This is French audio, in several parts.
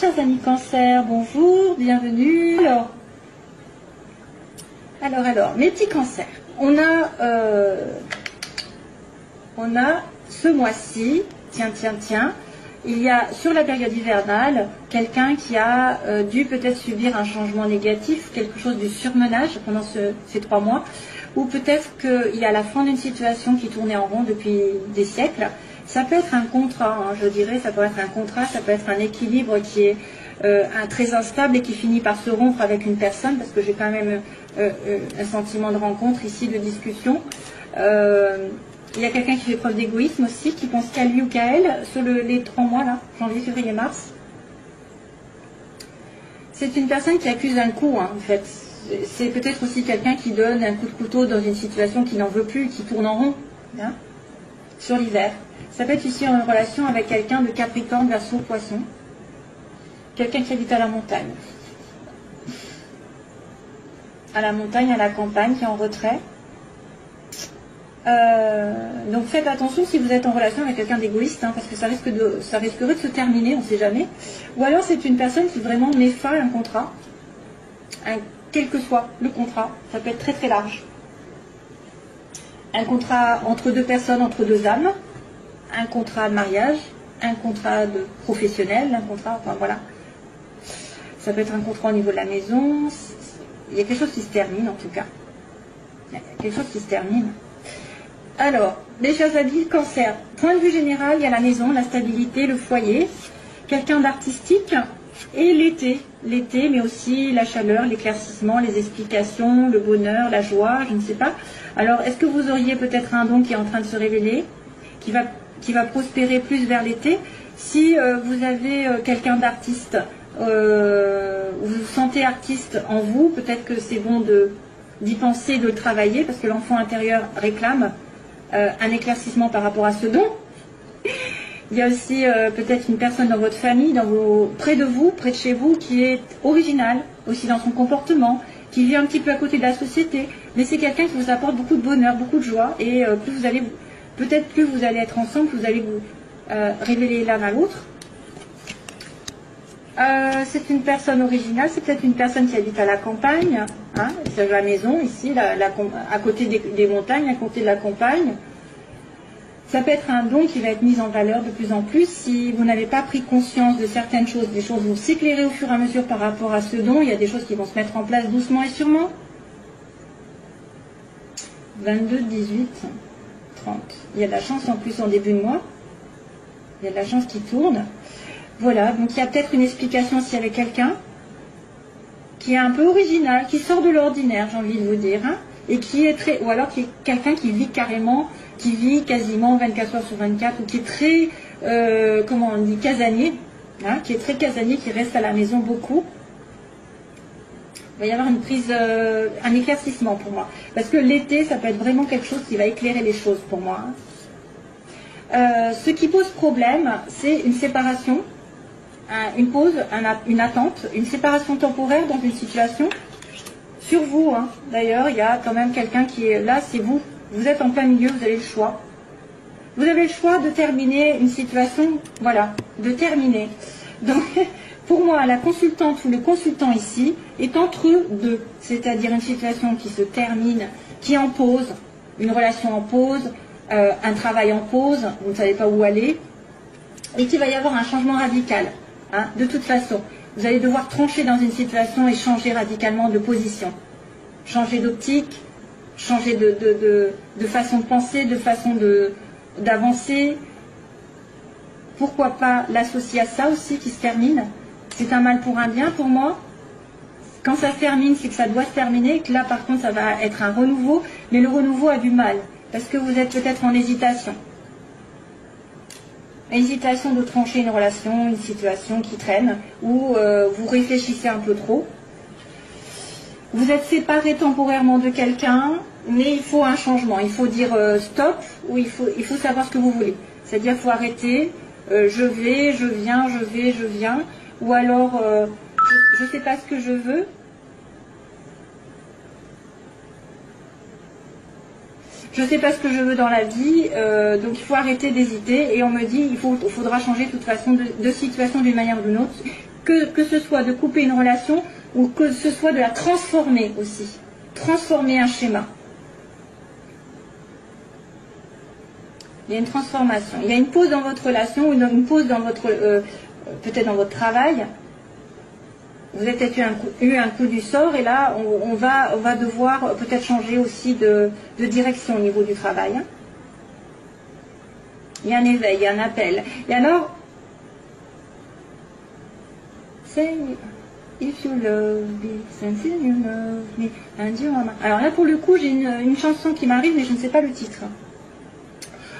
chers amis Cancer, bonjour, bienvenue. Alors, mes petits cancers, on a ce mois-ci, tiens, il y a sur la période hivernale, quelqu'un qui a dû peut-être subir un changement négatif, quelque chose du surmenage pendant ces 3 mois, ou peut-être qu'il y a la fin d'une situation qui tournait en rond depuis des siècles. Ça peut être un contrat, hein, je dirais, ça peut être un contrat, ça peut être un équilibre qui est très instable et qui finit par se rompre avec une personne, parce que j'ai quand même un sentiment de rencontre ici, de discussion. Il y a quelqu'un qui fait preuve d'égoïsme aussi, qui pense qu'à lui ou qu'à elle, sur les 3 mois là, janvier, février, mars. C'est une personne qui accuse un coup, hein, en fait. C'est peut-être aussi quelqu'un qui donne un coup de couteau dans une situation qui n'en veut plus, qui tourne en rond, hein, sur l'hiver. Ça peut être ici en relation avec quelqu'un de Capricorne, Verseau, Poisson. Quelqu'un qui habite à la montagne. À la montagne, à la campagne, qui est en retrait. Donc faites attention si vous êtes en relation avec quelqu'un d'égoïste, hein, parce que ça risquerait de se terminer, on ne sait jamais. Ou alors c'est une personne qui vraiment met fin à un contrat, quel que soit le contrat, ça peut être très très large. Un contrat entre 2 personnes, entre 2 âmes, un contrat de mariage, un contrat de professionnel, un contrat, enfin voilà. Ça peut être un contrat au niveau de la maison, il y a quelque chose qui se termine en tout cas. Il y a quelque chose qui se termine. Alors, mes chers amis, Cancer, point de vue général, il y a la maison, la stabilité, le foyer, quelqu'un d'artistique, et l'été, mais aussi la chaleur, l'éclaircissement, les explications, le bonheur, la joie, je ne sais pas. Alors, est-ce que vous auriez peut-être un don qui est en train de se révéler, qui va prospérer plus vers l'été? Si vous avez quelqu'un d'artiste, vous vous sentez artiste en vous, peut-être que c'est bon d'y penser, de le travailler, parce que l'enfant intérieur réclame un éclaircissement par rapport à ce don. Il y a aussi peut-être une personne dans votre famille, près de vous, près de chez vous, qui est originale, aussi dans son comportement, qui vit un petit peu à côté de la société, mais c'est quelqu'un qui vous apporte beaucoup de bonheur, beaucoup de joie, et plus vous allez être ensemble, plus vous allez vous révéler l'un à l'autre. C'est une personne originale, c'est peut-être une personne qui habite à la campagne, hein, c'est la maison ici, à côté des montagnes, à côté de la campagne. Ça peut être un don qui va être mis en valeur de plus en plus. Si vous n'avez pas pris conscience de certaines choses, des choses vont s'éclairer au fur et à mesure par rapport à ce don, il y a des choses qui vont se mettre en place doucement et sûrement. 22, 18, 30. Il y a de la chance en plus en début de mois. Il y a de la chance qui tourne. Voilà, donc il y a peut-être une explication s'il y avait quelqu'un qui est un peu original, qui sort de l'ordinaire, j'ai envie de vous dire, hein, et qui est ou alors qui est quelqu'un qui vit carrément, qui vit quasiment 24 heures sur 24, ou qui est très, comment on dit, casanier, hein, qui est très casanier, qui reste à la maison beaucoup. Il va y avoir une prise, un éclaircissement pour moi, parce que l'été, ça peut être vraiment quelque chose qui va éclairer les choses pour moi, hein. Ce qui pose problème, c'est une séparation, une pause, une attente, une séparation temporaire dans une situation. Sur vous, hein, d'ailleurs, il y a quand même quelqu'un qui est là, c'est vous. Vous êtes en plein milieu, vous avez le choix. Vous avez le choix de terminer une situation, voilà, de terminer. Donc, pour moi, la consultante ou le consultant ici est entre deux, c'est-à-dire une situation qui se termine, qui est en pause, une relation en pause, un travail en pause, vous ne savez pas où aller, et qu'il va y avoir un changement radical. Hein, de toute façon, vous allez devoir trancher dans une situation et changer radicalement de position. Changer d'optique, changer de façon de penser, de façon d'avancer. Pourquoi pas l'associer à ça aussi qui se termine? C'est un mal pour un bien pour moi. Quand ça se termine, c'est que ça doit se terminer, et que là par contre ça va être un renouveau, mais le renouveau a du mal, parce que vous êtes peut-être en hésitation. Hésitation de trancher une relation, une situation qui traîne, ou vous réfléchissez un peu trop. Vous êtes séparé temporairement de quelqu'un, mais il faut un changement. Il faut dire stop, ou il faut savoir ce que vous voulez. C'est-à-dire qu'il faut arrêter, je vais, je viens, je vais, je viens, ou alors je ne sais pas ce que je veux. Je ne sais pas ce que je veux dans la vie, donc il faut arrêter d'hésiter. Et on me dit il faudra changer de toute façon de situation d'une manière ou d'une autre. que ce soit de couper une relation ou que ce soit de la transformer aussi. Transformer un schéma. Il y a une transformation. Il y a une pause dans votre relation ou une pause dans votre peut-être dans votre travail. Vous avez peut-être eu un coup du sort et là on va devoir peut-être changer aussi de direction au niveau du travail. Il y a un éveil, il y a un appel. Et alors, say if you love me, since you love me, and you are my... Alors là pour le coup j'ai une chanson qui m'arrive mais je ne sais pas le titre.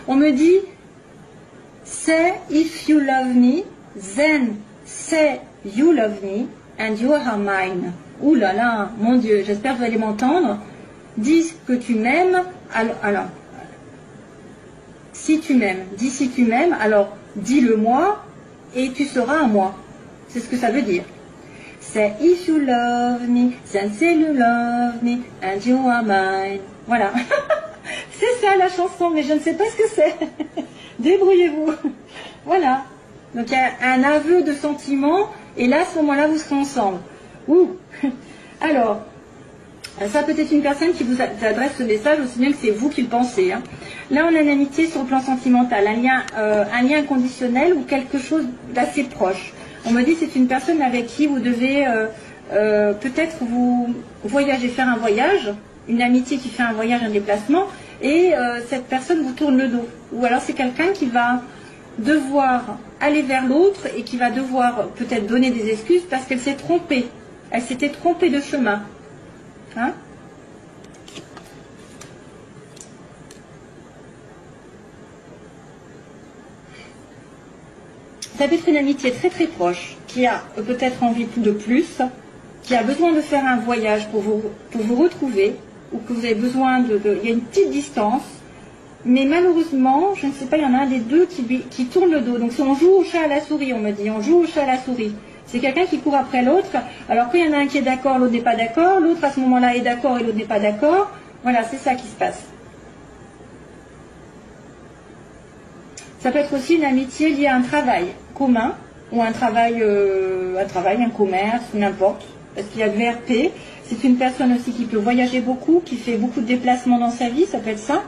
On me dit say if you love me, then say you love me, and you are mine. Ouh là là, mon Dieu, j'espère que vous allez m'entendre. Dis que tu m'aimes, alors, si tu m'aimes, dis si tu m'aimes, alors dis-le moi et tu seras à moi. C'est ce que ça veut dire. Say if you love me, then say you love me, and you are mine. Voilà. C'est ça la chanson, mais je ne sais pas ce que c'est. Débrouillez-vous. Voilà. Donc il y a un aveu de sentiment, et là, à ce moment-là, vous serez ensemble. Ouh. Alors, ça peut être une personne qui vous adresse ce message, aussi bien que c'est vous qui le pensez. Hein. Là, on a une amitié sur le plan sentimental, un lien inconditionnel ou quelque chose d'assez proche. On me dit que c'est une personne avec qui vous devez peut-être vous voyager, faire un voyage, une amitié qui fait un voyage, un déplacement, et cette personne vous tourne le dos. Ou alors c'est quelqu'un qui va devoir aller vers l'autre et qui va devoir peut-être donner des excuses parce qu'elle s'est trompée. Elle s'était trompée de chemin. Hein? Ça peut être une amitié très très proche, qui a peut-être envie de plus, qui a besoin de faire un voyage pour vous retrouver, ou que vous avez besoin il y a une petite distance, mais malheureusement, je ne sais pas, il y en a un des deux qui tourne le dos. Donc si on joue au chat à la souris, on me dit, on joue au chat à la souris. C'est quelqu'un qui court après l'autre, alors quand il y en a un qui est d'accord, l'autre n'est pas d'accord, l'autre à ce moment-là est d'accord et l'autre n'est pas d'accord. Voilà, c'est ça qui se passe. Ça peut être aussi une amitié liée à un travail commun, ou un travail, un commerce, ou n'importe. Parce qu'il y a le VRP. C'est une personne aussi qui peut voyager beaucoup, qui fait beaucoup de déplacements dans sa vie, ça peut être ça.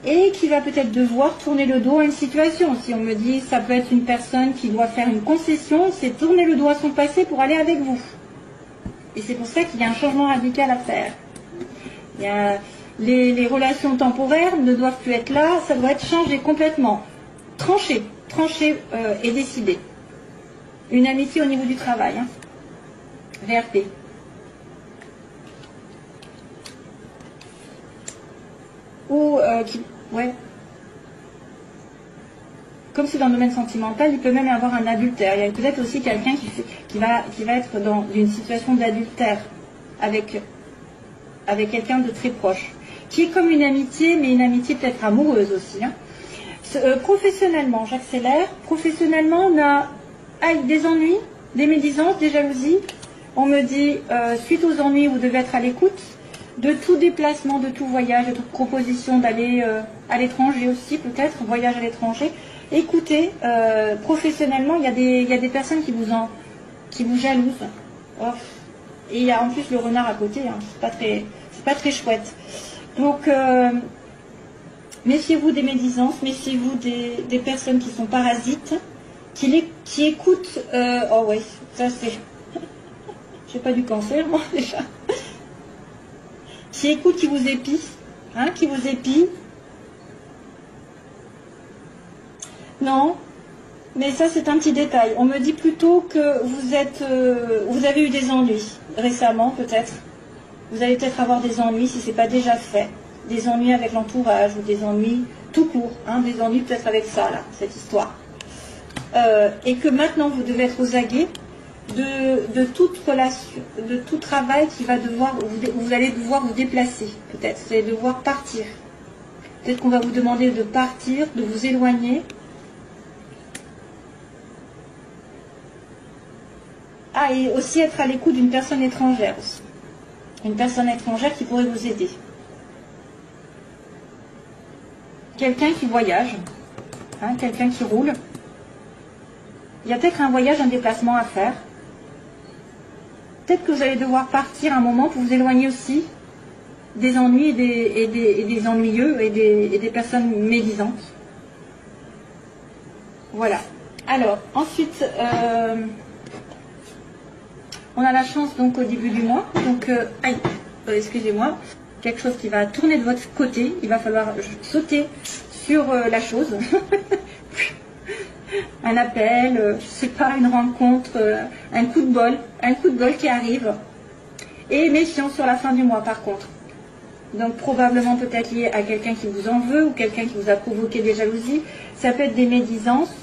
Et qui va peut-être devoir tourner le dos à une situation. Si on me dit, ça peut être une personne qui doit faire une concession, c'est tourner le dos à son passé pour aller avec vous. Et c'est pour ça qu'il y a un changement radical à faire. Il y a les relations temporaires ne doivent plus être là, ça doit être changé complètement. Tranché et décidé. Une amitié au niveau du travail. Hein. VRP. Ou ouais. Comme c'est dans le domaine sentimental, il peut même y avoir un adultère. Il y a peut-être aussi quelqu'un qui va être dans une situation d'adultère avec quelqu'un de très proche, qui est comme une amitié, mais une amitié peut-être amoureuse aussi. Hein. Professionnellement, j'accélère. Professionnellement, on a des ennuis, des médisances, des jalousies. On me dit, suite aux ennuis, vous devez être à l'écoute de tout déplacement, de tout voyage, de toute proposition d'aller à l'étranger aussi, peut-être, voyage à l'étranger. Écoutez, professionnellement, il y a des personnes qui vous jalousent. Oh. Et il y a en plus le renard à côté, hein. C'est pas très chouette. Donc, méfiez-vous des médisances, méfiez-vous des personnes qui sont parasites, qui écoutent. Oh ouais, ça c'est. J'ai pas du cancer, moi déjà. Qui écoutent, qui vous épient, hein, qui vous épient. Non, mais ça c'est un petit détail. On me dit plutôt que vous avez eu des ennuis récemment peut-être. Vous allez peut-être avoir des ennuis si ce n'est pas déjà fait. Des ennuis avec l'entourage ou des ennuis tout court. Hein, des ennuis peut-être avec ça, là, cette histoire. Et que maintenant vous devez être aux aguets de toute relation, de tout travail qui va vous allez devoir vous déplacer. Peut-être, vous allez devoir partir. Peut-être qu'on va vous demander de partir, de vous éloigner. Ah, et aussi être à l'écoute d'une personne étrangère aussi. Une personne étrangère qui pourrait vous aider. Quelqu'un qui voyage, hein, quelqu'un qui roule. Il y a peut-être un voyage, un déplacement à faire. Peut-être que vous allez devoir partir un moment pour vous éloigner aussi des ennuis et des ennuyeux et des personnes médisantes. Voilà. Alors, ensuite, on a la chance donc au début du mois. Donc, excusez-moi, quelque chose qui va tourner de votre côté. Il va falloir sauter sur la chose. Un appel, je sais pas, une rencontre, un coup de bol qui arrive. Et méfiance sur la fin du mois par contre. Donc probablement peut-être lié à quelqu'un qui vous en veut ou quelqu'un qui vous a provoqué des jalousies. Ça peut être des médisances,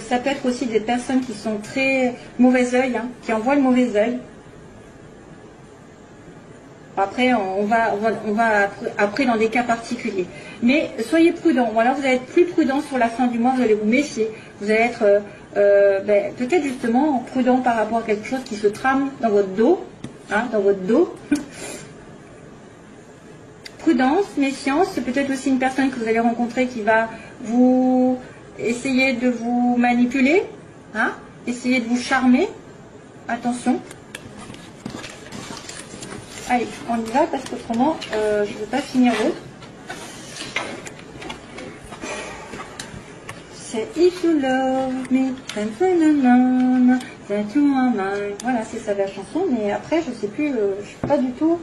ça peut être aussi des personnes qui sont très mauvais œil, hein, qui envoient le mauvais œil. Après, on va après dans des cas particuliers. Mais soyez prudents. Voilà, vous allez être plus prudent sur la fin du mois, vous allez vous méfier. Vous allez être peut-être justement prudent par rapport à quelque chose qui se trame dans votre dos. Hein, dans votre dos. Prudence, méfiance, c'est peut-être aussi une personne que vous allez rencontrer qui va vous essayer de vous manipuler, hein, essayer de vous charmer. Attention. Allez, on y va parce qu'autrement, je ne veux pas finir l'autre. C'est If You Love Me, that you are mine. Voilà, c'est ça la chanson, mais après, je ne sais plus, je suis pas du tout.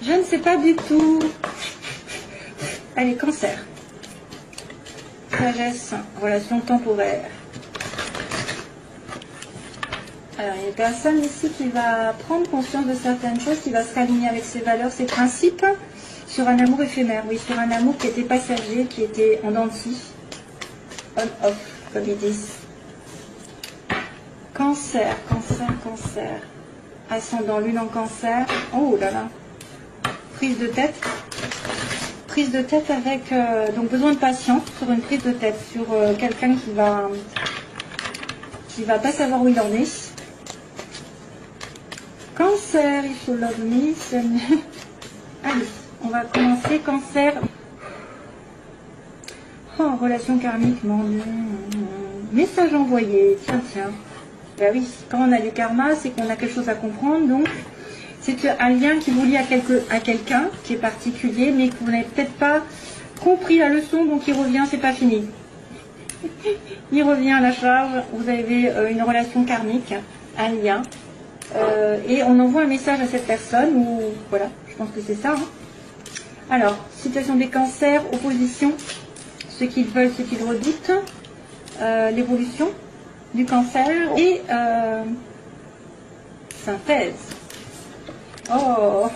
Je ne sais pas du tout. Allez, Cancer. Sagesse, relation temporaire. Alors, il y a une personne ici qui va prendre conscience de certaines choses, qui va se réaligner avec ses valeurs, ses principes, sur un amour éphémère. Oui, sur un amour qui était passager, qui était en dents de scie. On-off, comme ils disent. Cancer, cancer, cancer. Ascendant lune en cancer. Oh là là. Prise de tête. Prise de tête avec donc besoin de patience sur une prise de tête, sur quelqu'un qui va pas savoir où il en est. Cancer, if you love me. Allez, on va commencer. Cancer. Oh, relation karmique, mon Dieu. Message envoyé. Tiens, tiens. Ben oui, quand on a du karma, c'est qu'on a quelque chose à comprendre. Donc, c'est un lien qui vous lie à quelqu'un qui est particulier, mais que vous n'avez peut-être pas compris la leçon, donc il revient, c'est pas fini. Il revient à la charge. Vous avez une relation karmique, un lien. Et on envoie un message à cette personne, ou voilà, je pense que c'est ça. Hein. Alors, situation des cancers, opposition, ce qu'ils veulent, ce qu'ils redoutent, l'évolution du cancer et synthèse. Oh.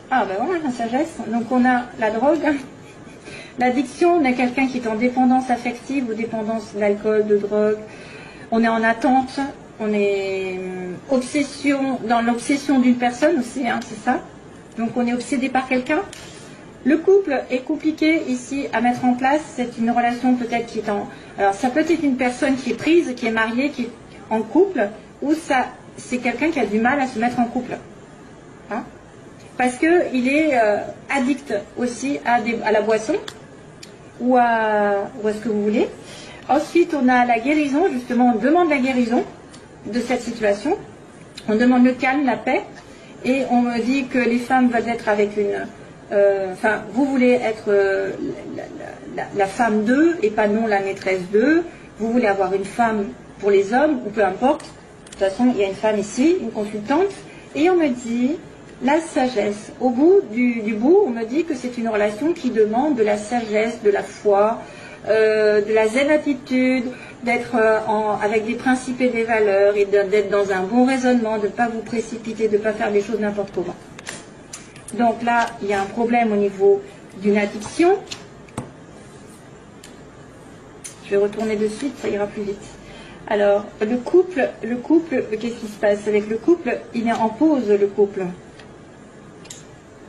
Ah ben voilà, la sagesse. Donc on a la drogue, l'addiction, on a quelqu'un qui est en dépendance affective ou dépendance d'alcool, de drogue. On est en attente, on est dans l'obsession d'une personne aussi, hein, c'est ça. Donc on est obsédé par quelqu'un. Le couple est compliqué ici à mettre en place. C'est une relation peut-être qui est en... Alors ça peut être une personne qui est prise, qui est mariée, qui est en couple, ou ça, c'est quelqu'un qui a du mal à se mettre en couple. Hein, parce qu'il est addict aussi à la boisson, ou à ce que vous voulez. Ensuite, on a la guérison, justement, on demande la guérison de cette situation. On demande le calme, la paix, et on me dit que les femmes veulent être avec une... Enfin, vous voulez être la femme d'eux et pas non la maîtresse d'eux. Vous voulez avoir une femme pour les hommes, ou peu importe. De toute façon, il y a une femme ici, une consultante, et on me dit la sagesse. Au bout du bout, on me dit que c'est une relation qui demande de la sagesse, de la foi, de la zen attitude, d'être avec des principes et des valeurs, et d'être dans un bon raisonnement, de ne pas vous précipiter, de ne pas faire les choses n'importe comment. Donc là, il y a un problème au niveau d'une addiction. Je vais retourner de suite, ça ira plus vite. Alors, le couple, qu'est-ce qui se passe avec le couple? Il est en pause, le couple.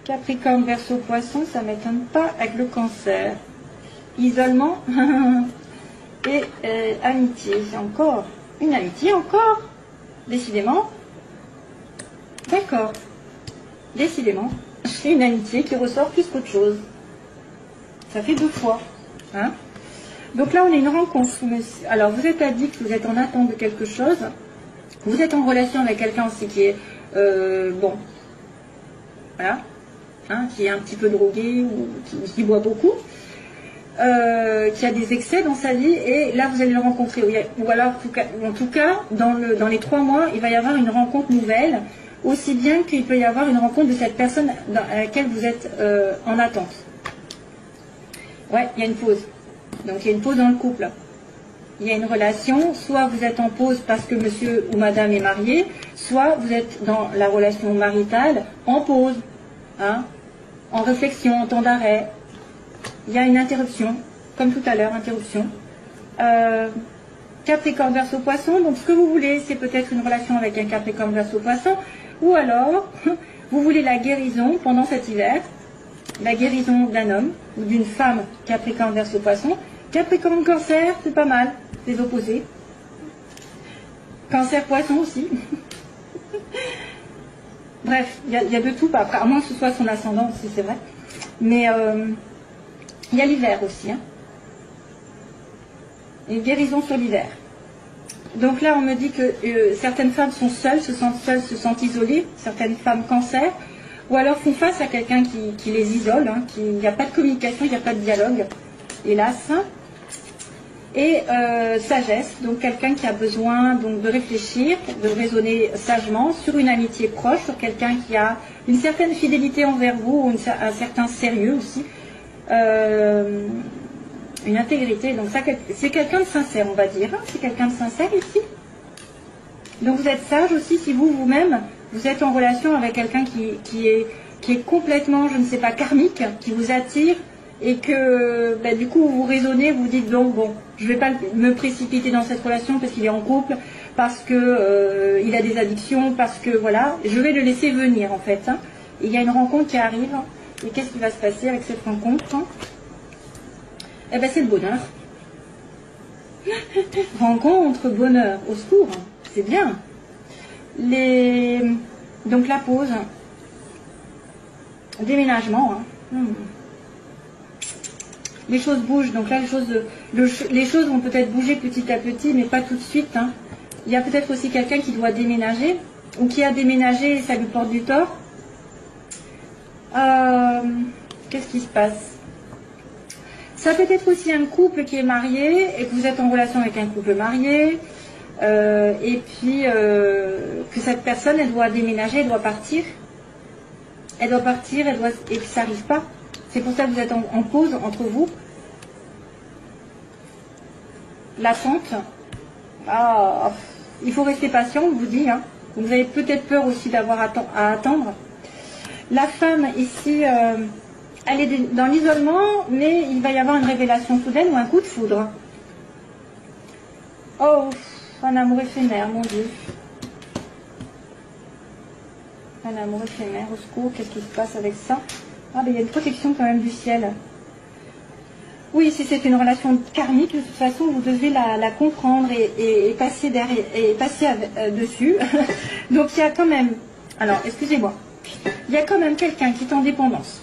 Capricorne, Verseau, Poisson, ça ne m'étonne pas avec le cancer. Isolement et amitié. Encore une amitié, encore. Décidément. D'accord. Décidément. Une amitié qui ressort plus qu'autre chose. Ça fait 2 fois. Hein? Donc là, on a une rencontre. Alors, vous êtes addict, vous êtes en attente de quelque chose. Vous êtes en relation avec quelqu'un aussi qui est, bon, voilà, hein, qui est un petit peu drogué ou qui boit beaucoup, qui a des excès dans sa vie, et là, vous allez le rencontrer. Ou alors, en tout cas, dans les 3 mois, il va y avoir une rencontre nouvelle, aussi bien qu'il peut y avoir une rencontre de cette personne à laquelle vous êtes en attente. Ouais, il y a une pause. Donc, il y a une pause dans le couple. Il y a une relation, soit vous êtes en pause parce que monsieur ou madame est marié, soit vous êtes dans la relation maritale en pause, hein, en réflexion, en temps d'arrêt. Il y a une interruption, comme tout à l'heure, interruption. Capricorne Verseau Poisson, donc ce que vous voulez, c'est peut-être une relation avec un Capricorne Verseau Poisson, ou alors, vous voulez la guérison pendant cet hiver, la guérison d'un homme ou d'une femme Capricorne Verseau Poisson. Capricorne Cancer, c'est pas mal, les opposés. Cancer Poisson aussi. Bref, il y a de tout, après, à moins que ce soit son ascendant aussi, c'est vrai. Mais il y a l'hiver aussi. Hein. Une guérison sur l'hiver. Donc là, on me dit que certaines femmes sont seules, se sentent isolées, certaines femmes Cancer, ou alors font face à quelqu'un qui les isole, hein, il n'y a pas de communication, il n'y a pas de dialogue, hélas. Et sagesse, donc quelqu'un qui a besoin donc, de réfléchir, de raisonner sagement sur une amitié proche, sur quelqu'un qui a une certaine fidélité envers vous, ou un certain sérieux aussi, une intégrité. Donc ça, c'est quelqu'un de sincère, on va dire. Hein, c'est quelqu'un de sincère ici. Donc vous êtes sage aussi si vous-même, vous êtes en relation avec quelqu'un qui est complètement, je ne sais pas, karmique, qui vous attire, et que ben, du coup vous raisonnez, vous dites donc bon, je ne vais pas me précipiter dans cette relation parce qu'il est en couple, parce que il a des addictions, parce que voilà, je vais le laisser venir en fait. Hein. Il y a une rencontre qui arrive, et qu'est-ce qui va se passer avec cette rencontre? Eh ben c'est le bonheur. Rencontre, bonheur, au secours, c'est bien. Donc la pause, déménagement. Hein. Les choses bougent, donc là les choses vont peut-être bouger petit à petit, mais pas tout de suite. Hein. Il y a peut-être aussi quelqu'un qui doit déménager, ou qui a déménagé et ça lui porte du tort. Qu'est-ce qui se passe? Ça peut être aussi un couple qui est marié, et que vous êtes en relation avec un couple marié, et puis que cette personne, elle doit déménager, elle doit partir. Elle doit partir, et que ça n'arrive pas. C'est pour ça que vous êtes en pause entre vous. L'attente. Ah, il faut rester patient, on vous dit. Hein. Vous avez peut-être peur aussi d'avoir à attendre. La femme ici, elle est dans l'isolement, mais il va y avoir une révélation soudaine ou un coup de foudre. Oh, un amour éphémère, mon Dieu. Un amour éphémère, au secours, qu'est-ce qui se passe avec ça? Ah, ben il y a une protection quand même du ciel. Oui, si c'est une relation karmique, de toute façon, vous devez la comprendre et passer derrière, et passer dessus. Donc il y a quand même, alors excusez-moi, il y a quand même quelqu'un qui est en dépendance.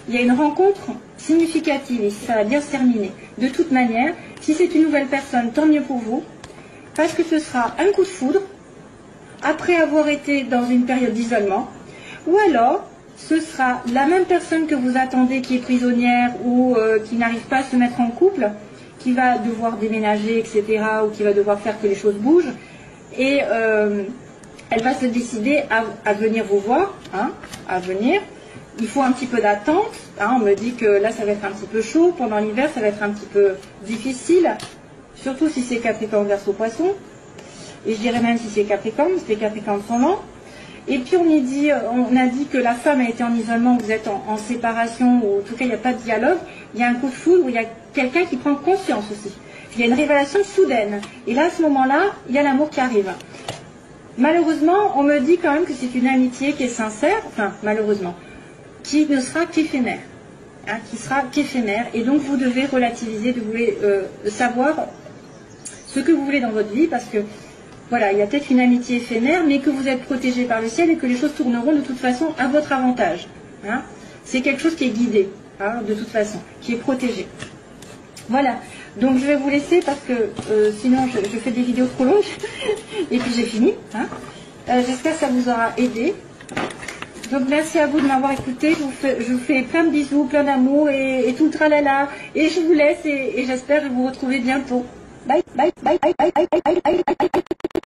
Il y a une rencontre significative et ça va bien se terminer. De toute manière, si c'est une nouvelle personne, tant mieux pour vous, parce que ce sera un coup de foudre, après avoir été dans une période d'isolement, ou alors ce sera la même personne que vous attendez qui est prisonnière ou qui n'arrive pas à se mettre en couple, qui va devoir déménager, etc., ou qui va devoir faire que les choses bougent, et elle va se décider à venir vous voir, hein, à venir. Il faut un petit peu d'attente, hein, on me dit que là ça va être un petit peu chaud, pendant l'hiver ça va être un petit peu difficile, surtout si c'est Capricorne Verseau Poisson, et je dirais même si c'est Capricorne, parce que les Capricornes sont lents. Et puis on a dit que la femme a été en isolement, vous êtes en séparation, ou en tout cas il n'y a pas de dialogue, il y a un coup de foudre, où il y a quelqu'un qui prend conscience aussi. Il y a une révélation soudaine, et là à ce moment-là, il y a l'amour qui arrive. Malheureusement, on me dit quand même que c'est une amitié qui est sincère, enfin malheureusement, qui ne sera qu'éphémère, hein, qui sera qu'éphémère, et donc vous devez relativiser, vous voulez savoir ce que vous voulez dans votre vie, parce que voilà, il y a peut-être une amitié éphémère, mais que vous êtes protégé par le ciel et que les choses tourneront de toute façon à votre avantage. Hein. C'est quelque chose qui est guidé, hein, de toute façon, qui est protégé. Voilà, donc je vais vous laisser parce que sinon je fais des vidéos trop longues et puis j'ai fini. Hein. J'espère que ça vous aura aidé. Donc merci à vous de m'avoir écouté. Je vous fais plein de bisous, plein d'amour et tout le tralala. Et je vous laisse et j'espère vous retrouver bientôt. Bye, bye, bye, bye, bye, bye, bye, bye, bye.